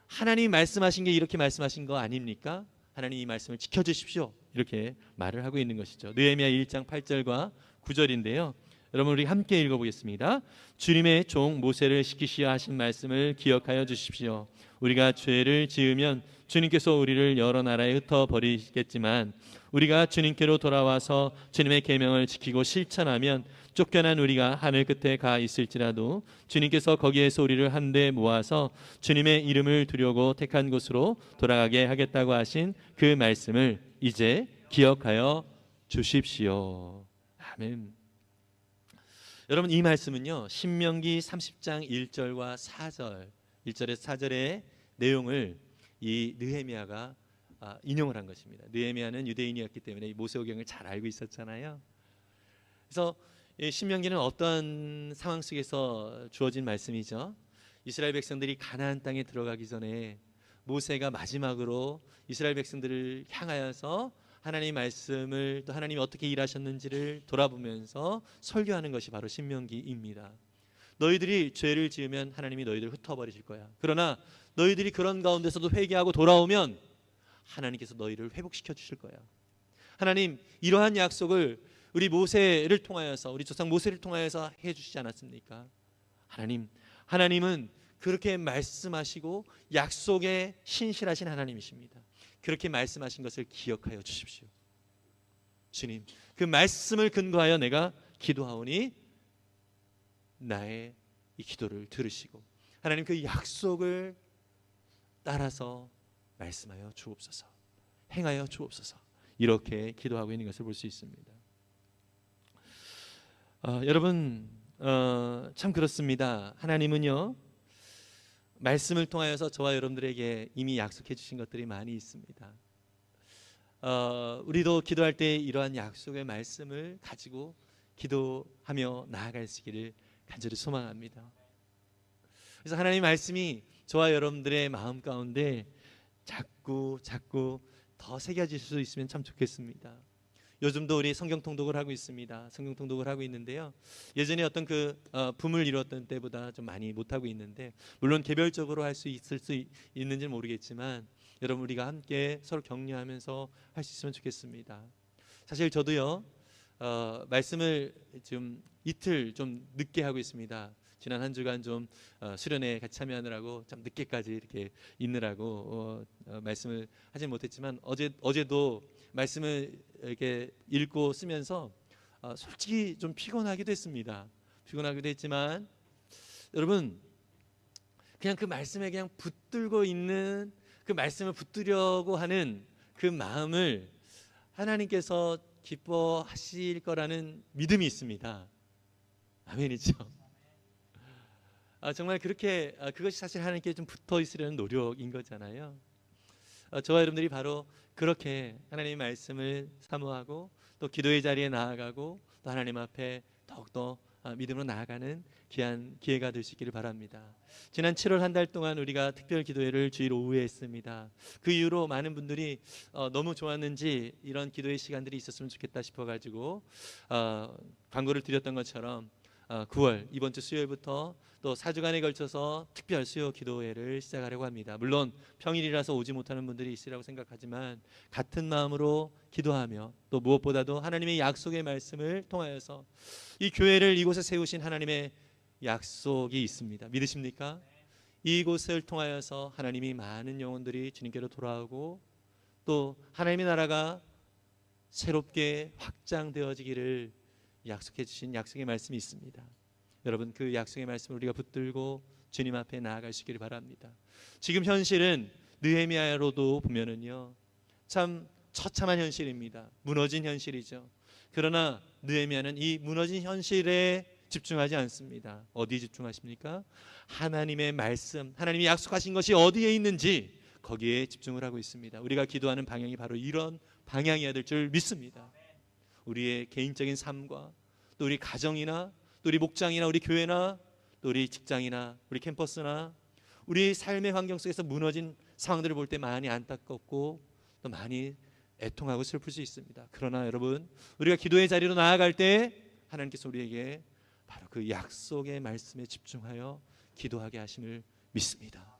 하나님이 말씀하신 게 이렇게 말씀하신 거 아닙니까? 하나님 이 말씀을 지켜주십시오, 이렇게 말을 하고 있는 것이죠. 느헤미야 1장 8절과 9절인데요 여러분, 우리 함께 읽어보겠습니다. 주님의 종 모세를 시키시어 하신 말씀을 기억하여 주십시오. 우리가 죄를 지으면 주님께서 우리를 여러 나라에 흩어버리겠지만 우리가 주님께로 돌아와서 주님의 계명을 지키고 실천하면 쫓겨난 우리가 하늘 끝에 가 있을지라도 주님께서 거기에서 우리를 한데 모아서 주님의 이름을 두려고 택한 곳으로 돌아가게 하겠다고 하신 그 말씀을 이제 기억하여 주십시오. 아멘. 여러분, 이 말씀은요 신명기 30장 1절과 4절 1절에서 4절의 내용을 이 느헤미야가 인용을 한 것입니다. 느헤미야는 유대인이었기 때문에 이 모세오경을 잘 알고 있었잖아요. 그래서 신명기는 어떤 상황 속에서 주어진 말씀이죠. 이스라엘 백성들이 가나안 땅에 들어가기 전에 모세가 마지막으로 이스라엘 백성들을 향하여서 하나님의 말씀을 또 하나님이 어떻게 일하셨는지를 돌아보면서 설교하는 것이 바로 신명기입니다. 너희들이 죄를 지으면 하나님이 너희들을 흩어버리실 거야. 그러나 너희들이 그런 가운데서도 회개하고 돌아오면 하나님께서 너희를 회복시켜 주실 거야. 하나님 이러한 약속을 우리 모세를 통하여서 우리 조상 모세를 통하여서 해주시지 않았습니까? 하나님은 그렇게 말씀하시고 약속에 신실하신 하나님이십니다. 그렇게 말씀하신 것을 기억하여 주십시오. 주님, 그 말씀을 근거하여 내가 기도하오니 나의 이 기도를 들으시고 하나님 그 약속을 따라서 말씀하여 주옵소서, 행하여 주옵소서, 이렇게 기도하고 있는 것을 볼 수 있습니다. 여러분, 참 그렇습니다. 하나님은요 말씀을 통하여서 저와 여러분들에게 이미 약속해 주신 것들이 많이 있습니다. 우리도 기도할 때 이러한 약속의 말씀을 가지고 기도하며 나아갈 수 있기를 간절히 소망합니다. 그래서 하나님의 말씀이 저와 여러분들의 마음 가운데 자꾸 더 새겨질 수 있으면 참 좋겠습니다. 요즘도 우리 성경 통독을 하고 있습니다. 성경 통독을 하고 있는데요. 예전에 어떤 붐을 이뤘던 때보다 좀 많이 못 하고 있는데, 물론 개별적으로 할 수 있는지는 모르겠지만 여러분 우리가 함께 서로 격려하면서 할 수 있으면 좋겠습니다. 사실 저도요 말씀을 좀 이틀 좀 늦게 하고 있습니다. 지난 한 주간 좀 수련회 같이 참여하느라고 좀 늦게까지 이렇게 있느라고 말씀을 하지 못했지만 어제도 말씀을 이렇게 읽고 쓰면서 솔직히 좀 피곤하기도 했습니다. 피곤하기도 했지만 여러분 그냥 그 말씀에 그냥 붙들고 있는 그 말씀을 붙들려고 하는 그 마음을 하나님께서 기뻐하실 거라는 믿음이 있습니다. 아멘이죠. 정말 그렇게 그것이 사실 하나님께 좀 붙어 있으려는 노력인 거잖아요. 저와 여러분들이 바로 그렇게 하나님의 말씀을 사모하고 또 기도의 자리에 나아가고 또 하나님 앞에 더욱더 믿음으로 나아가는 귀한 기회가 될 수 있기를 바랍니다. 지난 7월 한 달 동안 우리가 특별 기도회를 주일 오후에 했습니다. 그 이후로 많은 분들이 너무 좋았는지 이런 기도의 시간들이 있었으면 좋겠다 싶어가지고 광고를 드렸던 것처럼 9월 이번 주 수요일부터 또 4주간에 걸쳐서 특별 수요 기도회를 시작하려고 합니다. 물론 평일이라서 오지 못하는 분들이 있으리라고 생각하지만 같은 마음으로 기도하며 또 무엇보다도 하나님의 약속의 말씀을 통하여서 이 교회를 이곳에 세우신 하나님의 약속이 있습니다. 믿으십니까? 이곳을 통하여서 하나님이 많은 영혼들이 주님께로 돌아오고 또 하나님의 나라가 새롭게 확장되어지기를 약속해 주신 약속의 말씀이 있습니다. 여러분 그 약속의 말씀을 우리가 붙들고 주님 앞에 나아갈 수 있기를 바랍니다. 지금 현실은 느헤미야로도 보면은요 참 처참한 현실입니다. 무너진 현실이죠. 그러나 느헤미야는 이 무너진 현실에 집중하지 않습니다. 어디에 집중하십니까? 하나님의 말씀, 하나님이 약속하신 것이 어디에 있는지 거기에 집중을 하고 있습니다. 우리가 기도하는 방향이 바로 이런 방향이어야 될 줄 믿습니다. 우리의 개인적인 삶과 또 우리 가정이나 또 우리 목장이나 우리 교회나 또 우리 직장이나 우리 캠퍼스나 우리 삶의 환경 속에서 무너진 상황들을 볼 때 많이 안타깝고 또 많이 애통하고 슬플 수 있습니다. 그러나 여러분 우리가 기도의 자리로 나아갈 때 하나님께서 우리에게 바로 그 약속의 말씀에 집중하여 기도하게 하심을 믿습니다.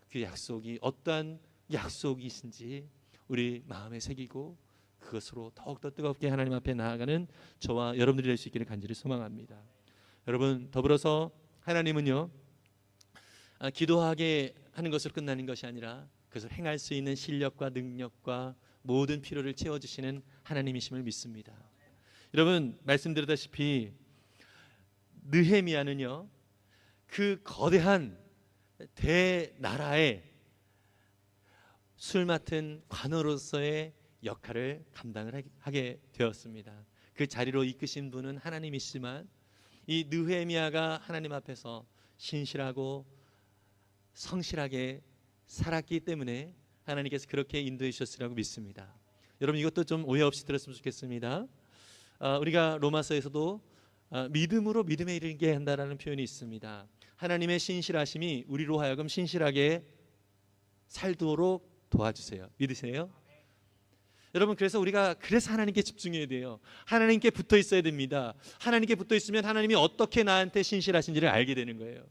그 약속이 어떠한 약속이신지 우리 마음에 새기고 그것으로 더욱더 뜨겁게 하나님 앞에 나아가는 저와 여러분들이 될 수 있기를 간절히 소망합니다. 여러분 더불어서 하나님은요 기도하게 하는 것으로 끝나는 것이 아니라 그것을 행할 수 있는 실력과 능력과 모든 필요를 채워주시는 하나님이심을 믿습니다. 여러분 말씀드렸다시피 느헤미야는요 그 거대한 대나라의 술 맡은 관원으로서의 역할을 감당을 하게 되었습니다. 그 자리로 이끄신 분은 하나님이시지만 이 느헤미야가 하나님 앞에서 신실하고 성실하게 살았기 때문에 하나님께서 그렇게 인도해 주셨으라고 믿습니다. 여러분 이것도 좀 오해 없이 들었으면 좋겠습니다. 우리가 로마서에서도 믿음으로 믿음에 이르게 한다라는 표현이 있습니다. 하나님의 신실하심이 우리로 하여금 신실하게 살도록 도와주세요. 믿으세요? 여러분 그래서 우리가 하나님께 집중해야 돼요. 하나님께 붙어 있어야 됩니다. 하나님께 붙어 있으면 하나님이 어떻게 나한테 신실하신지를 알게 되는 거예요.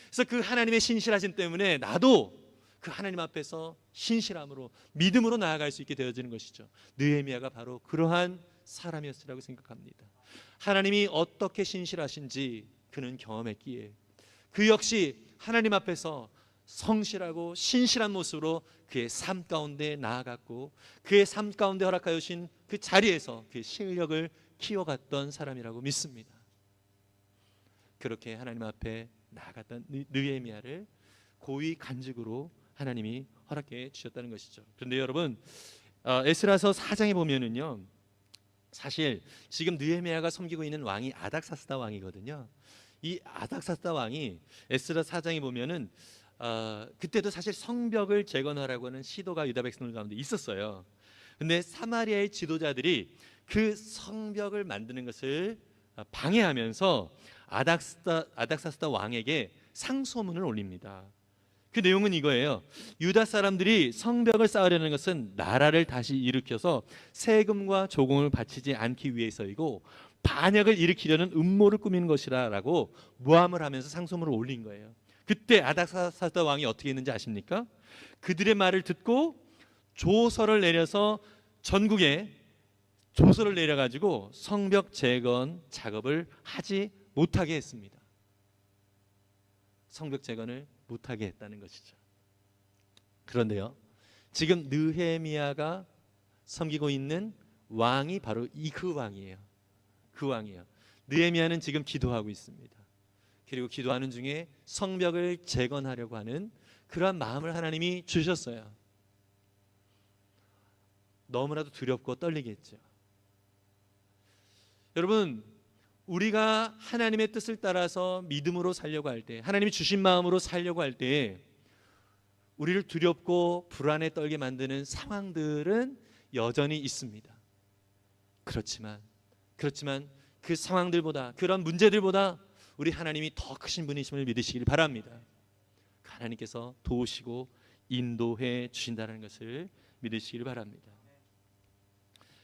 그래서 그 하나님의 신실하심 때문에 나도 그 하나님 앞에서 신실함으로 믿음으로 나아갈 수 있게 되어지는 것이죠. 느헤미야가 바로 그러한 사람이었으라고 생각합니다. 하나님이 어떻게 신실하신지 그는 경험했기에 그 역시 하나님 앞에서 성실하고 신실한 모습으로 그의 삶 가운데 나아갔고 그의 삶 가운데 허락하여 주신 그 자리에서 그의 실력을 키워갔던 사람이라고 믿습니다. 그렇게 하나님 앞에 나아갔던 느헤미야를 고위 간직으로 하나님이 허락해 주셨다는 것이죠. 그런데 여러분 에스라서 4장에 보면은요 사실 지금 느헤미야가 섬기고 있는 왕이 아닥사스다 왕이거든요. 이 아닥사스다 왕이 에스라 4장에 보면은 그때도 사실 성벽을 재건하라고 하는 시도가 유다 백성들 가운데 있었어요. 근데 사마리아의 지도자들이 그 성벽을 만드는 것을 방해하면서 아닥사스다 왕에게 상소문을 올립니다. 그 내용은 이거예요. 유다 사람들이 성벽을 쌓으려는 것은 나라를 다시 일으켜서 세금과 조공을 바치지 않기 위해서이고 반역을 일으키려는 음모를 꾸미는 것이라라고 모함을 하면서 상소문을 올린 거예요. 그때 아닥사스다 왕이 어떻게 했는지 아십니까? 그들의 말을 듣고 조서를 내려서 전국에 조서를 내려가지고 성벽 재건 작업을 하지 못하게 했습니다. 성벽 재건을 못하게 했다는 것이죠. 그런데요, 지금 느헤미야가 섬기고 있는 왕이 바로 그 왕이에요. 그 왕이에요. 느헤미야는 지금 기도하고 있습니다. 그리고 기도하는 중에 성벽을 재건하려고 하는 그러한 마음을 하나님이 주셨어요. 너무나도 두렵고 떨리겠죠. 여러분, 우리가 하나님의 뜻을 따라서 믿음으로 살려고 할 때, 하나님이 주신 마음으로 살려고 할 때 우리를 두렵고 불안에 떨게 만드는 상황들은 여전히 있습니다. 그렇지만 그 상황들보다, 그런 문제들보다 우리 하나님이 더 크신 분이심을 믿으시길 바랍니다. 하나님께서 도우시고 인도해 주신다는 것을 믿으시길 바랍니다.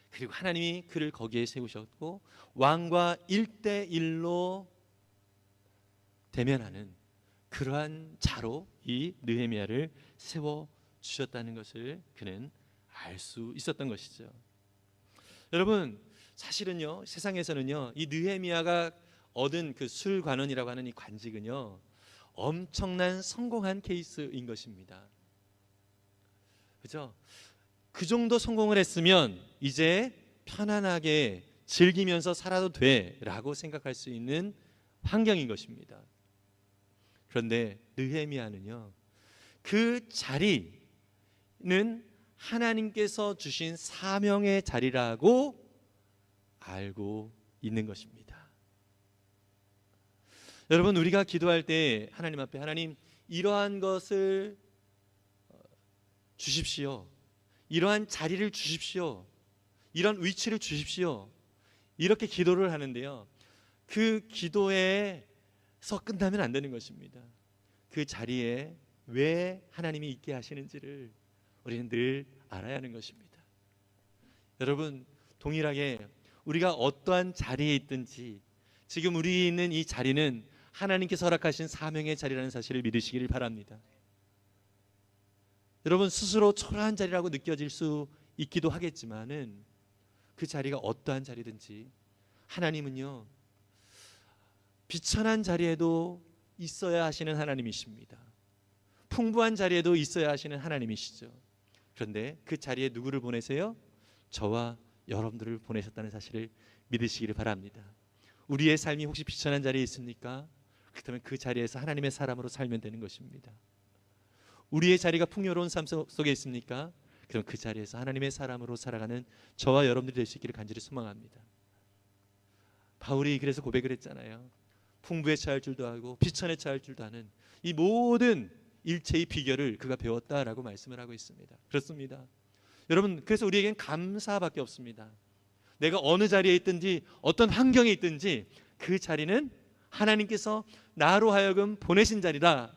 그리고 하나님이 그를 거기에 세우셨고 왕과 1대1로 대면하는 그러한 자로 이 느헤미야를 세워주셨다는 것을 그는 알 수 있었던 것이죠. 여러분, 사실은요, 세상에서는요, 이 느헤미야가 얻은 그 술관원이라고 하는 이 관직은요, 엄청난 성공한 케이스인 것입니다. 그죠? 그 정도 성공을 했으면 이제 편안하게 즐기면서 살아도 돼라고 생각할 수 있는 환경인 것입니다. 그런데 느헤미야는요, 그 자리는 하나님께서 주신 사명의 자리라고 알고 있는 것입니다. 여러분, 우리가 기도할 때 하나님 앞에, 하나님 이러한 것을 주십시오, 이러한 자리를 주십시오, 이런 위치를 주십시오, 이렇게 기도를 하는데요, 그 기도에서 끝나면 안 되는 것입니다. 그 자리에 왜 하나님이 있게 하시는지를 우리는 늘 알아야 하는 것입니다. 여러분, 동일하게 우리가 어떠한 자리에 있든지 지금 우리 있는 이 자리는 하나님께서 허락하신 사명의 자리라는 사실을 믿으시기를 바랍니다. 여러분, 스스로 초라한 자리라고 느껴질 수 있기도 하겠지만은 그 자리가 어떠한 자리든지 하나님은요, 비천한 자리에도 있어야 하시는 하나님이십니다. 풍부한 자리에도 있어야 하시는 하나님이시죠. 그런데 그 자리에 누구를 보내세요? 저와 여러분들을 보내셨다는 사실을 믿으시기를 바랍니다. 우리의 삶이 혹시 비천한 자리에 있습니까? 그렇다면 그 자리에서 하나님의 사람으로 살면 되는 것입니다. 우리의 자리가 풍요로운 삶 속에 있습니까? 그럼 그 자리에서 하나님의 사람으로 살아가는 저와 여러분들이 될 수 있기를 간절히 소망합니다. 바울이 그래서 고백을 했잖아요. 풍부에 처할 줄도 알고 비천에 처할 줄도 아는 이 모든 일체의 비결을 그가 배웠다라고 말씀을 하고 있습니다. 그렇습니다. 여러분, 그래서 우리에겐 감사밖에 없습니다. 내가 어느 자리에 있든지 어떤 환경에 있든지 그 자리는 하나님께서 나로 하여금 보내신 자리다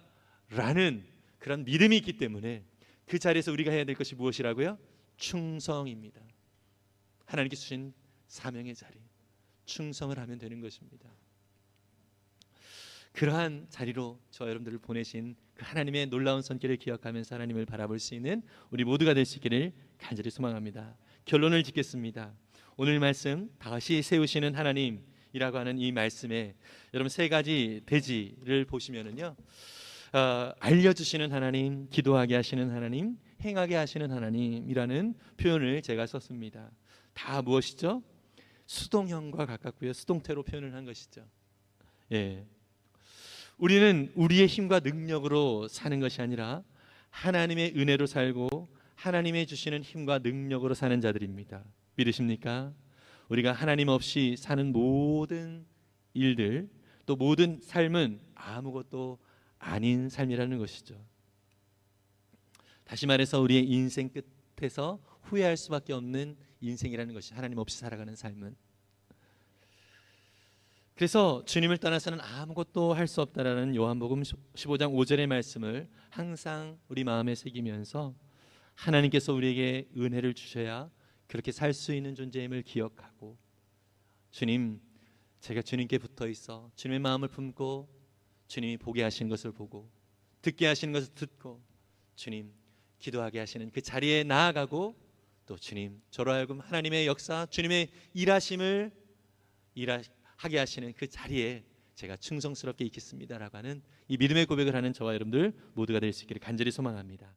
라는 그런 믿음이 있기 때문에 그 자리에서 우리가 해야 될 것이 무엇이라고요? 충성입니다. 하나님께서 주신 사명의 자리, 충성을 하면 되는 것입니다. 그러한 자리로 저와 여러분들을 보내신 그 하나님의 놀라운 손길을 기억하면서 하나님을 바라볼 수 있는 우리 모두가 될 수 있기를 간절히 소망합니다. 결론을 짓겠습니다. 오늘 말씀, 다시 세우시는 하나님이라고 하는 이 말씀에 여러분 세 가지 대지를 보시면은요, 알려주시는 하나님, 기도하게 하시는 하나님, 행하게 하시는 하나님이라는 표현을 제가 썼습니다. 다 무엇이죠? 수동형과 가깝고요, 수동태로 표현을 한 것이죠. 예. 우리는 우리의 힘과 능력으로 사는 것이 아니라 하나님의 은혜로 살고 하나님의 주시는 힘과 능력으로 사는 자들입니다. 믿으십니까? 우리가 하나님 없이 사는 모든 일들, 또 모든 삶은 아무것도 아닌 삶이라는 것이죠. 다시 말해서 우리의 인생 끝에서 후회할 수밖에 없는 인생이라는 것이 하나님 없이 살아가는 삶은. 그래서 주님을 떠나서는 아무것도 할 수 없다라는 요한복음 15장 5절의 말씀을 항상 우리 마음에 새기면서 하나님께서 우리에게 은혜를 주셔야 그렇게 살 수 있는 존재임을 기억하고, 주님, 제가 주님께 붙어 있어 주님의 마음을 품고 주님이 보게 하신 것을 보고 듣게 하시는 것을 듣고 주님 기도하게 하시는 그 자리에 나아가고, 또 주님 저로 하여금 하나님의 역사, 주님의 일하심을 하게 하시는 그 자리에 제가 충성스럽게 있겠습니다라고 하는 이 믿음의 고백을 하는 저와 여러분들 모두가 될 수 있기를 간절히 소망합니다.